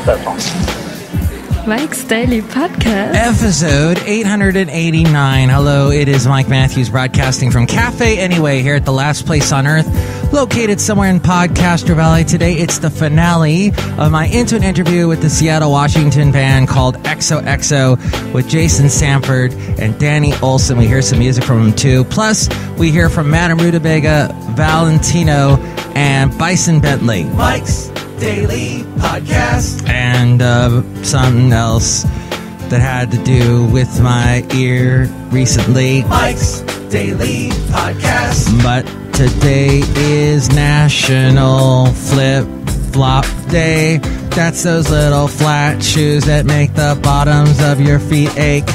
Not that song. Mike's Daily Podcast. Episode 889. Hello, it is Mike Matthews broadcasting from Cafe Anyway here at the last place on earth, located somewhere in Podcaster Valley. Today, it's the finale of my intimate interview with the Seattle, Washington band called EXOHXO with Jason SAMFORD and Danny Olson. We hear some music from them too. Plus, we hear from Madame Rootabega, Valentino, and Bison Bentley. Mike's Daily Podcast. And something else that had to do with my ear recently. Mike's Daily Podcast. But today is National Flip-Flop Day. That's those little flat shoes that make the bottoms of your feet ache.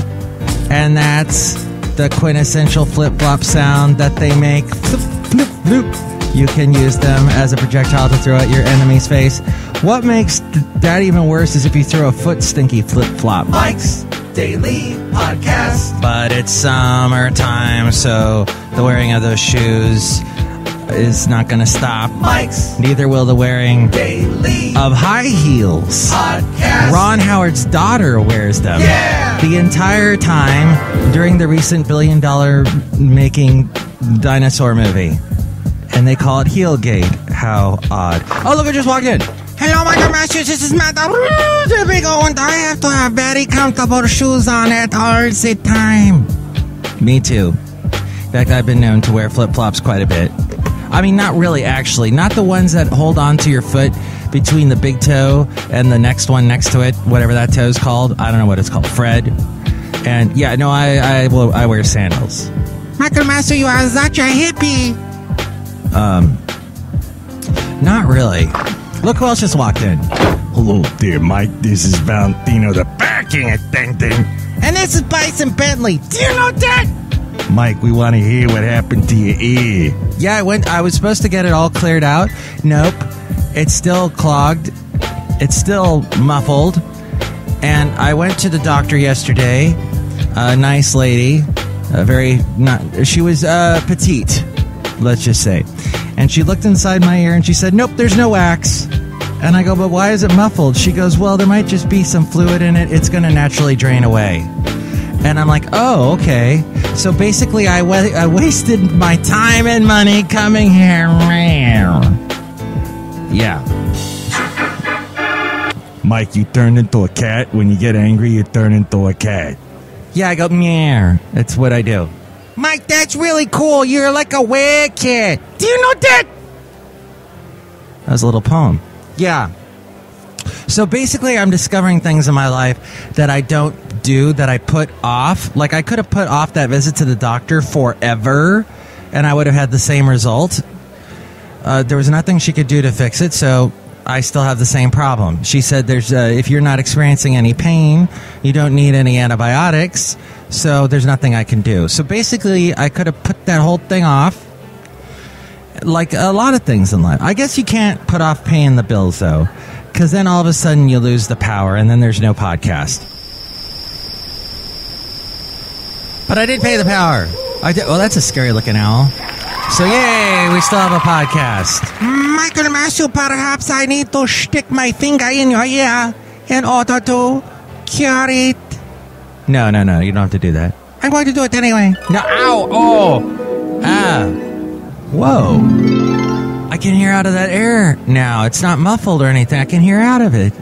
And that's the quintessential flip-flop sound that they make. Flip, flip, flip. You can use them as a projectile to throw at your enemy's face. What makes that even worse is if you throw a foot-stinky flip-flop. Mike's Daily Podcast. But it's summertime, so the wearing of those shoes is not going to stop. Mike's Neither will the wearing Daily of high heels. Podcast. Ron Howard's daughter wears them. Yeah! The entire time during the recent $billion making dinosaur movie. And they call it Heelgate. How odd. Oh, look, I just walked in. Hello, Michael Matthews. This is Madame Rootabega, and I have to have very comfortable shoes on at all the time. Me too. In fact, I've been known to wear flip-flops quite a bit. I mean, not really, actually. Not the ones that hold onto your foot between the big toe and the next one next to it, whatever that toe's called. I don't know what it's called. Fred. And, yeah, no, I wear sandals. Michael Matthews, you are such a hippie. Not really. Look who else just walked in. Hello there, Mike. This is Valentino, the parking attendant. And this is Bison Bentley. Do you know that? Mike, we want to hear what happened to your ear. Yeah, I was supposed to get it all cleared out. Nope. It's still clogged. It's still muffled. And I went to the doctor yesterday. A nice lady. She was petite, let's just say. And she looked inside my ear and she said, nope, there's no wax. And I go, but why is it muffled? She goes, well, there might just be some fluid in it. It's going to naturally drain away. And I'm like, oh, okay. So basically, I wasted my time and money coming here. Yeah. Mike, you turn into a cat. When you get angry, you turn into a cat. Yeah, I go, meow. That's what I do. Mike, that's really cool. You're like a weird kid. Do you know that? That was a little poem. Yeah. So basically, I'm discovering things in my life that I don't do, that I put off. Like, I could have put off that visit to the doctor forever, and I would have had the same result. There was nothing she could do to fix it, so I still have the same problem. She said if you're not experiencing any pain, you don't need any antibiotics, so there's nothing I can do. So basically, I could have put that whole thing off, like a lot of things in life. I guess you can't put off paying the bills, though, because then all of a sudden you lose the power, and then there's no podcast. But I did pay the power. Well, that's a scary-looking owl. So, yay, we still have a podcast. Michael Matthews, perhaps I need to stick my finger in your ear in order to cure it. No, you don't have to do that. I'm going to do it anyway. No, ow, oh, ah, whoa. I can hear out of that air now. It's not muffled or anything. I can hear out of it.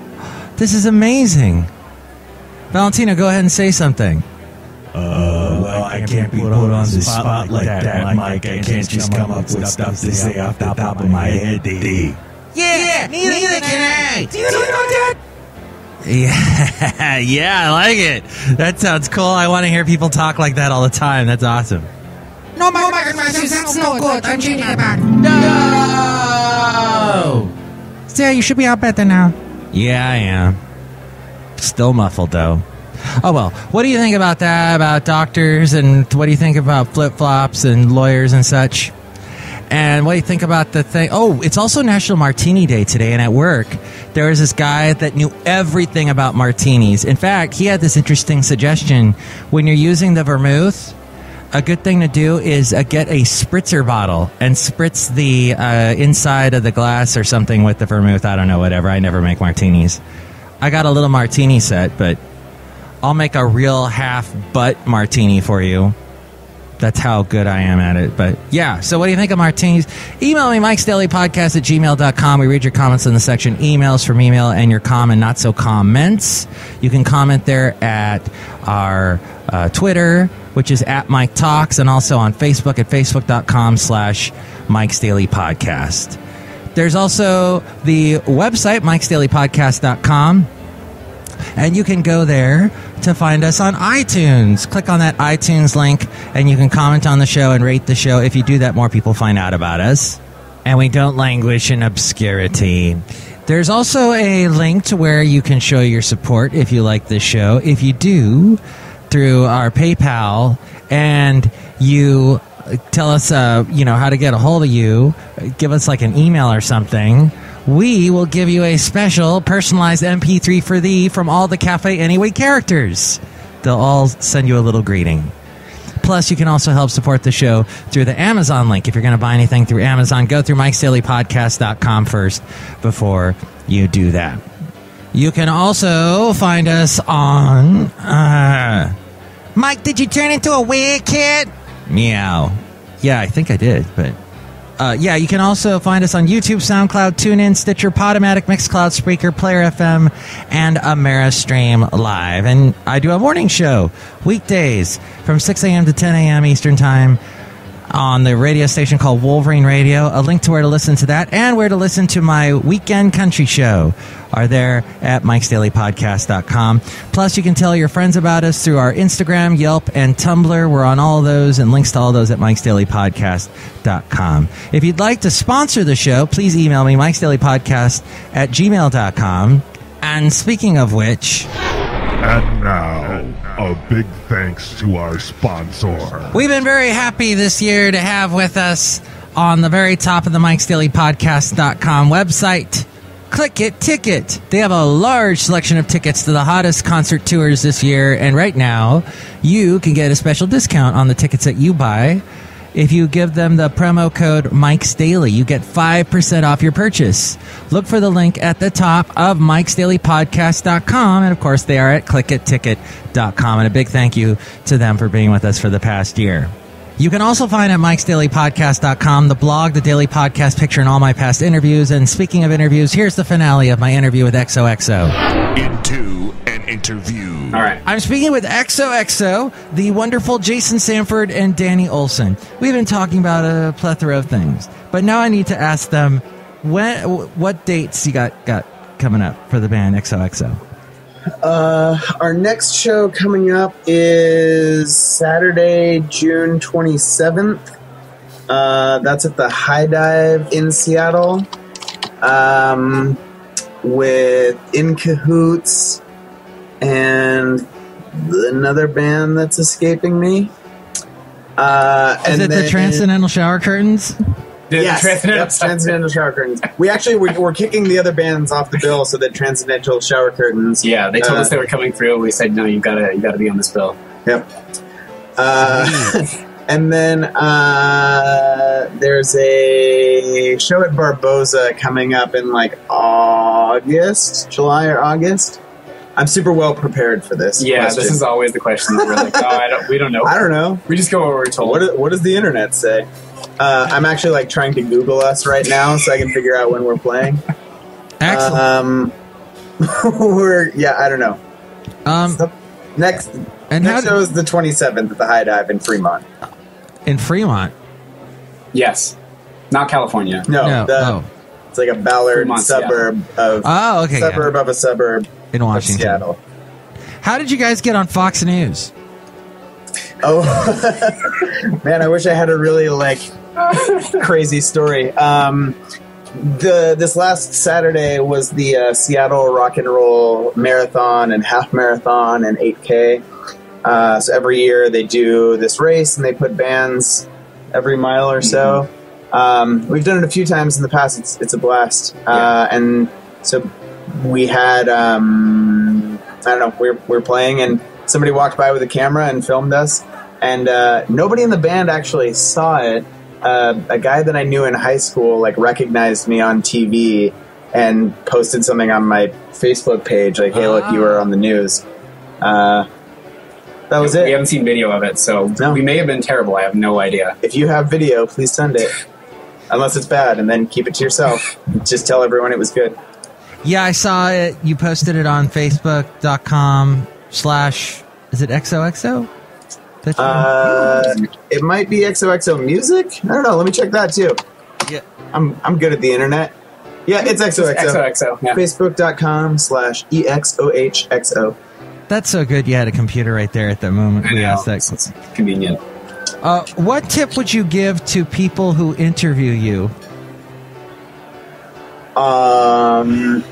This is amazing. Valentino, go ahead and say something. Well, I can't be put on the spot like that, Mike. I can't just come up with stuff to say off the top of my head, D. Yeah, neither can I. Do you know that? Yeah, I like it. That sounds cool. I want to hear people talk like that all the time. That's awesome. No, Michael Matthews, that's no good. I'm changing it back. No! So, you should be out better now. Yeah, I am. Still muffled, though. Oh, well, what do you think about that, about doctors, and what do you think about flip-flops and lawyers and such? And what do you think about the thing? Oh, it's also National Martini Day today, and at work, there was this guy that knew everything about martinis. In fact, he had this interesting suggestion. When you're using the vermouth, a good thing to do is get a spritzer bottle and spritz the inside of the glass or something with the vermouth. I don't know, whatever. I never make martinis. I got a little martini set, but I'll make a real half-butt martini for you. That's how good I am at it. But yeah, so what do you think of martinis? Email me, MIKEs-DAILY-PODCAST@gmail.com. We read your comments in the section emails from email and your and not so comments. You can comment there at our Twitter, which is at Mike Talks, and also on Facebook at facebook.com/MIKEs-DAILY-Podcast. There's also the website, MIKEs-DAILY-Podcast.com. And you can go there to find us on iTunes. Click on that iTunes link, and you can comment on the show and rate the show. If you do that, more people find out about us. And we don't languish in obscurity. There's also a link to where you can show your support if you like this show. If you do, through our PayPal, and you tell us, how to get a hold of you, give us like an email or something, we will give you a special personalized MP3 for thee from all the Cafe Anyway characters. They'll all send you a little greeting. Plus, you can also help support the show through the Amazon link. If you're going to buy anything through Amazon, go through MIKEs-DAILY-Podcast.com first before you do that. You can also find us on... Mike, did you turn into a weird kid? Meow. Yeah, I think I did, but... you can also find us on YouTube, SoundCloud, TuneIn, Stitcher, Podomatic, Mixcloud, Spreaker, Player FM, and Ameristream Live. And I do a morning show weekdays from 6 a.m. to 10 a.m. Eastern Time on the radio station called Wolverine Radio. A link to where to listen to that and where to listen to my weekend country show are there at MIKEs-DAILY-Podcast.com. Plus, you can tell your friends about us through our Instagram, Yelp, and Tumblr. We're on all of those, and links to all those at MIKEs-DAILY-Podcast.com. If you'd like to sponsor the show, please email me, MIKEs-DAILY-Podcast@gmail.com. And speaking of which... And now, a big thanks to our sponsor. We've been very happy this year to have with us on the very top of the MIKEs-DAILY-Podcast.com website, Click It Ticket. They have a large selection of tickets to the hottest concert tours this year, and right now, you can get a special discount on the tickets that you buy. If you give them the promo code MIKES-DAILY, you get 5% off your purchase. Look for the link at the top of MIKEs-DAILY-Podcast.com, and of course, they are at clickitticket.com, and a big thank you to them for being with us for the past year. You can also find at MIKES-DAILY-Podcast.com the blog, the daily podcast picture, and all my past interviews. And speaking of interviews, here's the finale of my interview with EXOHXO. Into an interview. All right. I'm speaking with EXOHXO, the wonderful Jason Samford and Danny Olson. We've been talking about a plethora of things, but now I need to ask them what dates you got coming up for the band EXOHXO. Our next show coming up is Saturday, June 27th. That's at the High Dive in Seattle, with In Cahoots and another band that's escaping me. Is it the Transcendental Shower Curtains? Yes, Transcendental Shower Curtains. We actually we're kicking the other bands off the bill so that Transcendental Shower Curtains. Yeah, they told us they were coming through. We said no, you gotta be on this bill. Yep. And then there's a show at Barboza coming up in like July or August. I'm super well prepared for this. Yeah, question. This is always the question. We're like, we don't know. I don't know. We just go where we're told. What does the internet say? I'm actually like trying to Google us right now so I can figure out when we're playing. Excellent. I don't know. Next show is the 27th at the High Dive in Fremont. In Fremont? Yes. Not California. No. It's like a Ballard Fremont, suburb of of a suburb in Washington. Of Seattle. How did you guys get on Fox News? Oh, man, I wish I had a really crazy story. This last Saturday was the Seattle Rock and Roll Marathon and Half Marathon and 8K. So every year they do this race and they put bands every mile or so. We've done it a few times in the past. It's a blast. And so we had, I don't know, we're playing and somebody walked by with a camera and filmed us. And nobody in the band actually saw it. A guy that I knew in high school recognized me on TV and posted something on my Facebook page, like, "Hey, look, you were on the news." That was it. We haven't seen video of it, so we may have been terrible. I have no idea. If you have video, please send it. Unless it's bad, and then keep it to yourself. Just tell everyone it was good. Yeah, I saw it. You posted it on Facebook.com/ is it XOXO? It might be XOXO Music? I don't know. Let me check that too. Yeah. I'm good at the internet. Yeah, it's XOXO. XOXO. Yeah. Facebook.com/EXOHXO. That's so good you had a computer right there at that moment. We asked that. It's convenient. What tip would you give to people who interview you? Don't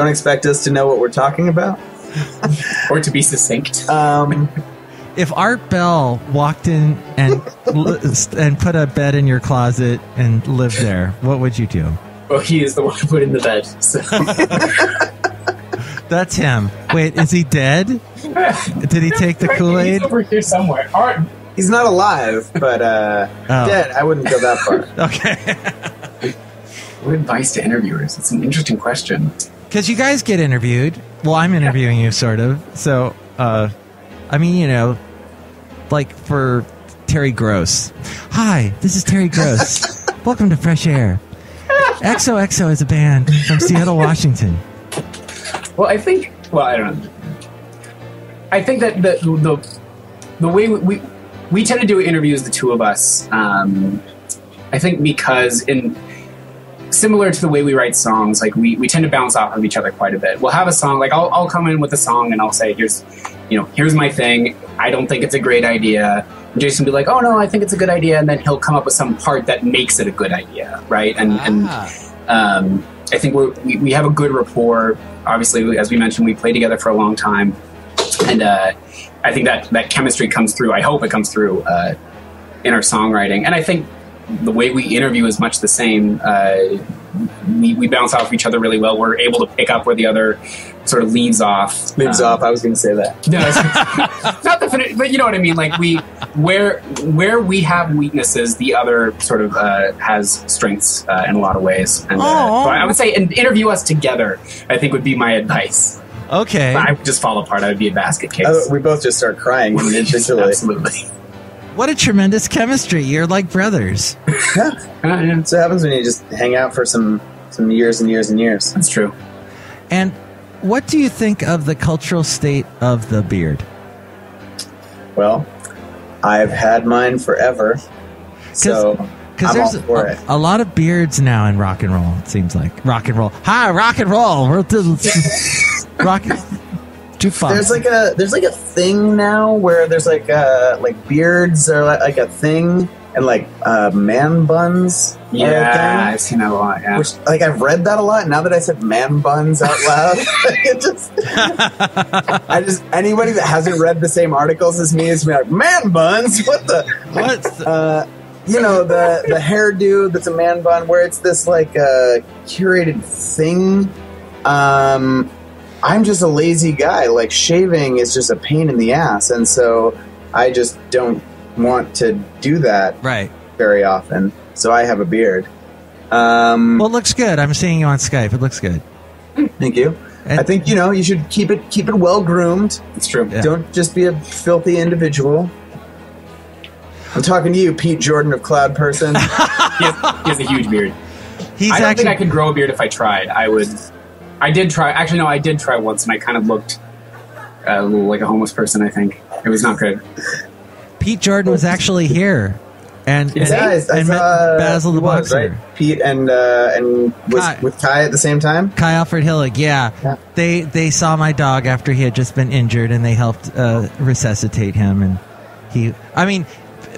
expect us to know what we're talking about. Or to be succinct. If Art Bell walked in and put a bed in your closet and lived there, what would you do? Well, he is the one who put in the bed. So. That's him. Wait, is he dead? Did he take the Kool-Aid? He's over here somewhere. Art. He's not alive, but dead. I wouldn't go that far. Okay. What advice to interviewers? It's an interesting question. Because you guys get interviewed. Well, I'm interviewing you, sort of. So, I mean, you know, like for Terry Gross. Hi, this is Terry Gross. Welcome to Fresh Air. EXOHXO is a band from Seattle, Washington. Well, I think... Well, I don't know. I think that the way we tend to do interviews, the two of us, I think because similar to the way we write songs, like we tend to bounce off of each other quite a bit. We'll have a song, like I'll come in with a song and I'll say, here's my thing. I don't think it's a great idea. And Jason will be like, oh no, I think it's a good idea. And then he'll come up with some part that makes it a good idea. Right. And I think we have a good rapport. Obviously, as we mentioned, we played together for a long time. And I think that chemistry comes through. I hope it comes through in our songwriting. And I think the way we interview is much the same. We bounce off each other really well. We're able to pick up where the other sort of leaves off. Leaves off. I was going to say that. No, not the finish, but you know what I mean. Like where we have weaknesses, the other sort of has strengths in a lot of ways. And so I would say, and interview us together, I think would be my advice. Okay. I would just fall apart. I would be a basket case. We both just start crying individually. Absolutely. What a tremendous chemistry. You're like brothers. Yeah. That's what happens when you just hang out for some years and years and years. That's true. And what do you think of the cultural state of the beard? Well, I've had mine forever. So I'm there's all for it. A lot of beards now in rock and roll, it seems like. Rock and roll. Hi, rock and roll. Rock jukebox. There's like a thing now where there's like beards are like a thing, and like man buns. Yeah, I've seen that a lot. Yeah, which like I've read that a lot. Now that I said man buns out loud, anybody that hasn't read the same articles as me is like, man buns. What the? You know, the hairdo that's a man bun, where it's this like curated thing. I'm just a lazy guy. Like, shaving is just a pain in the ass, and so I just don't want to do that very often. So I have a beard. Well, it looks good. I'm seeing you on Skype. It looks good. Thank you. I think you should keep it well groomed. It's true. Yeah. Don't just be a filthy individual. I'm talking to you, Pete Jordan of Cloud Person. He has a huge beard. I don't think I could grow a beard if I tried. I did try. Actually, no, I did try once, and I kind of looked a little like a homeless person, I think. It was not good. Pete Jordan was actually here. And met Basil the Boxer. Right? Pete and was with Kai at the same time? Kai Alfred Hillig, yeah. They saw my dog after he had just been injured, and they helped resuscitate him. And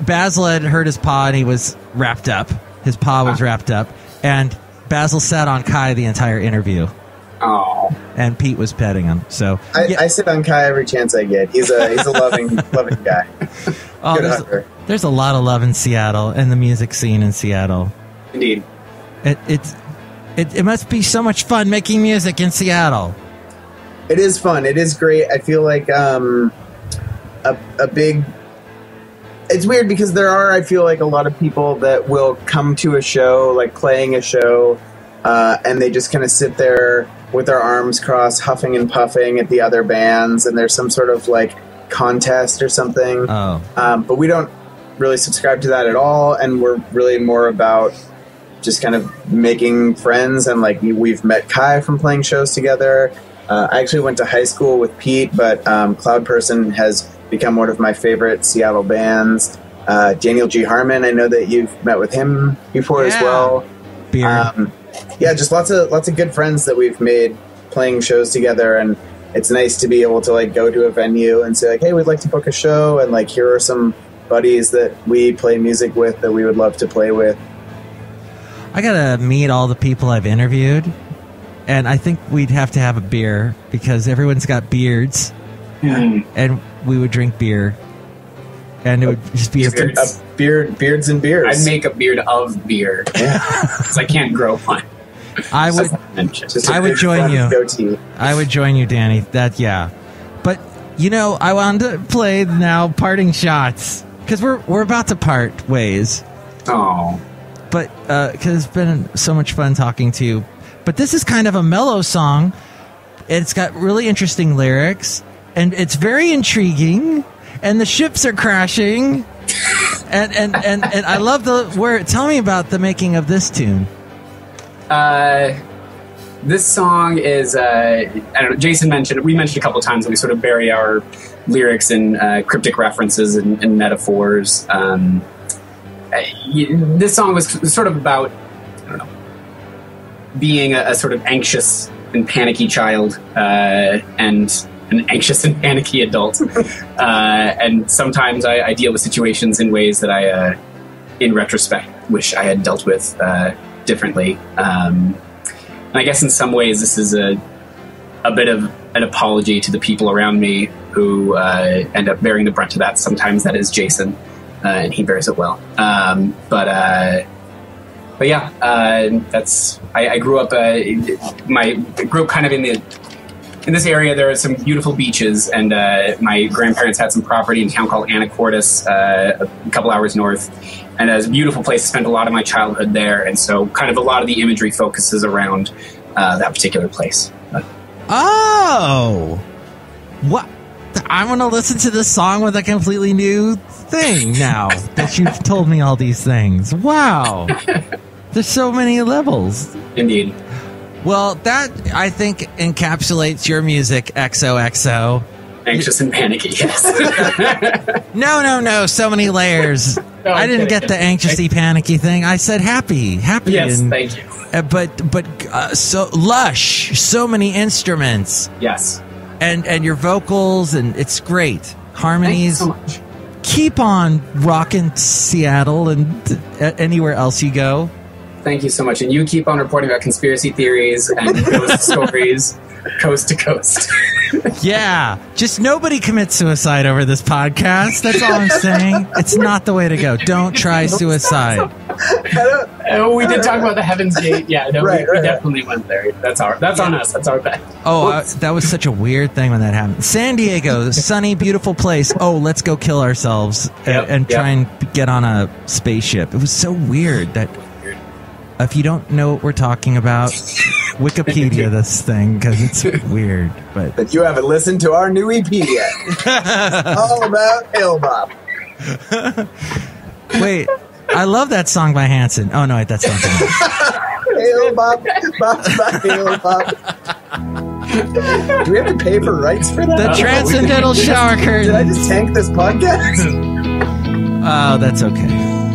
Basil had hurt his paw, and he was wrapped up. His paw was wrapped up. And Basil sat on Kai the entire interview. Oh. And Pete was petting him. So I sit on Kai every chance I get. He's a loving guy. There's a lot of love in Seattle and the music scene in Seattle. Indeed. It must be so much fun making music in Seattle. It is fun. It is great. I feel like a big... It's weird because I feel like a lot of people that will come to a show, like playing a show, and they just kind of sit there with their arms crossed, huffing and puffing at the other bands, and there's some sort of like contest or something. But we don't really subscribe to that at all, and we're really more about just kind of making friends. And like we've met Kai from playing shows together. I actually went to high school with Pete, but Cloud Person has become one of my favorite Seattle bands. Daniel G. Harmon, I know that you've met with him before as well. Beer. Yeah, just lots of good friends that we've made playing shows together, and it's nice to be able to like go to a venue and say like, hey, we'd like to book a show, and like here are some buddies that we play music with that we would love to play with. I gotta meet all the people I've interviewed, and I think we'd have to have a beer because everyone's got beards, and we would drink beer, and it would just be beards and beers. I'd make a beard of beer because I can't grow one. I would join you. Goatee. I would join you, Danny. But you know, I wanted to play now parting shots because we're about to part ways. Oh, but because it's been so much fun talking to you. But this is kind of a mellow song. It's got really interesting lyrics, and it's very intriguing. And the ships are crashing, and I love the word. Tell me about the making of this tune. This song is I don't know. Jason mentioned we mentioned a couple of times that we sort of bury our lyrics in cryptic references and metaphors. This song was sort of about, I don't know, being a sort of anxious and panicky child and an anxious and panicky adult. And sometimes I deal with situations in ways that I, in retrospect, wish I had dealt with differently. And I guess in some ways this is a bit of an apology to the people around me who end up bearing the brunt of that. Sometimes that is Jason, and he bears it well. But yeah, that's I grew up. Grew up kind of in this area. There are some beautiful beaches, and my grandparents had some property in a town called Anacortes, a couple hours north, and it was a beautiful place. I spent a lot of my childhood there, and so kind of a lot of the imagery focuses around that particular place. Oh, what? I want to listen to this song with a completely new thing now that you've told me all these things. Wow. There's so many levels. Indeed. Well, that, I think, encapsulates your music, XOXO. Anxious and panicky, yes. No. So many layers. I didn't get the anxiously panicky thing. I said happy. Yes, thank you. But so lush. So many instruments. Yes. And your vocals, and it's great. Harmonies. Thank you so much. Keep on rocking Seattle and anywhere else you go. Thank you so much. And you keep on reporting about conspiracy theories and ghost stories coast to coast. Yeah. Just nobody commit suicide over this podcast. That's all I'm saying. It's not the way to go. Don't try suicide. We did talk about the Heaven's Gate. Yeah, no, right, we definitely went there. That's on us. That's our bad. Oh, that was such a weird thing when that happened. San Diego, sunny, beautiful place. Oh, let's go kill ourselves and try and get on a spaceship. It was so weird that if you don't know what we're talking about, Wikipedia this thing because it's weird. But you haven't listened to our new EP yet. All about Hillbop. Wait, I love that song by Hanson. Oh no, that's not the Hillbop, Hillbop. Do we have to pay for rights for that? The Transcendental Shower Curtain. Did I just tank this podcast? Oh, that's okay.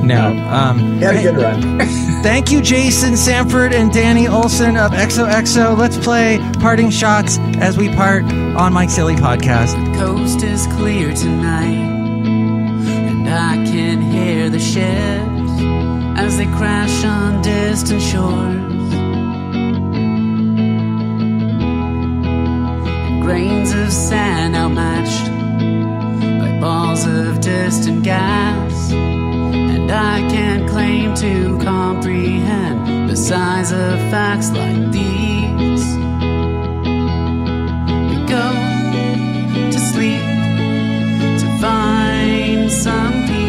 No. You had a good run. Thank you, Jason Samford and Danny Olson of EXOHXO. Let's play parting shots as we part on Mike's Daily Podcast. The coast is clear tonight, and I can hear the ships as they crash on distant shores. And grains of sand outmatched by balls of distant gas. And I can't claim to comprehend the size of facts like these. We go to sleep to find some peace.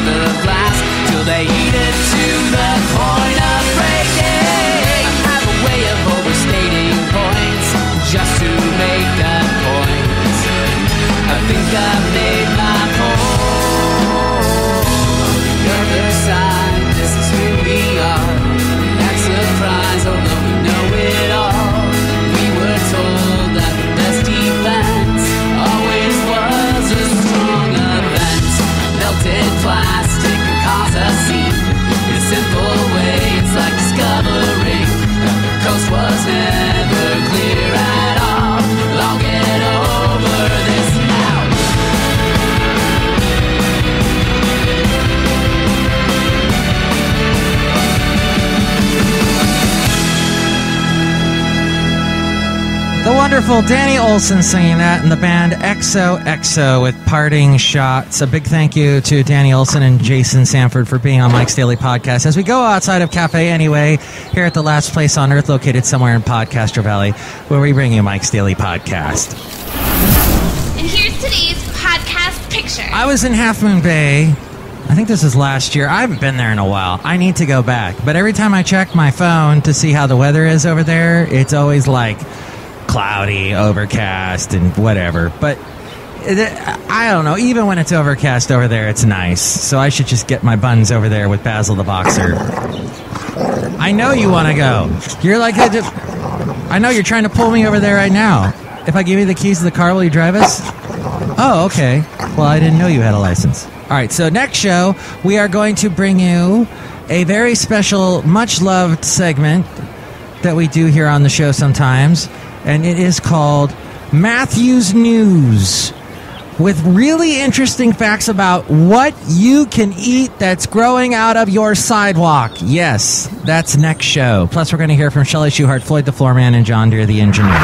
of glass till they eat it to the point of breaking. I have a way of overstating points just to make that point. I think I've made my point. On the other side, this is who we are. That surprise, although we know it all. We were told that the best defense always was a strong event. Melted plastic can cause a scene. In a simple way, it's like discovering that the coast was never clear at all. I'll get over this now. The wonderful Danny Olson singing that, and the band EXOHXO with Parting Shots. A big thank you to Danny Olson and Jason Samford for being on Mike's Daily Podcast. As we go outside of Cafe Anyway, here at the last place on earth located somewhere in Podcastro Valley, where we bring you Mike's Daily Podcast. And here's today's podcast picture. I was in Half Moon Bay. I think this is last year. I haven't been there in a while. I need to go back. But every time I check my phone to see how the weather is over there, it's always like cloudy, overcast, and whatever. But I don't know. Even when it's overcast over there, it's nice. So I should just get my buns over there with Basil the Boxer. I know you want to go. You're like, I know you're trying to pull me over there right now. If I give you the keys to the car, will you drive us? Oh, okay. Well, I didn't know you had a license. All right, so next show, we are going to bring you a very special, much-loved segment that we do here on the show sometimes. And it is called Matthew's News, with really interesting facts about what you can eat that's growing out of your sidewalk. Yes, that's next show. Plus, we're going to hear from Shelley Shuhart, Floyd the Floorman, and John Deere the Engineer.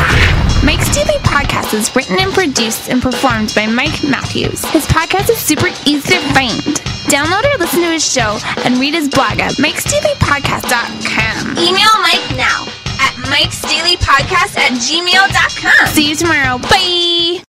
Mike's Daily Podcast is written and produced and performed by Mike Matthews. His podcast is super easy to find. Download or listen to his show and read his blog at MIKEs-DAILY-PODCAST.com. Email Mike now at MIKEs-DAILY-PODCAST@gmail.com. See you tomorrow. Bye!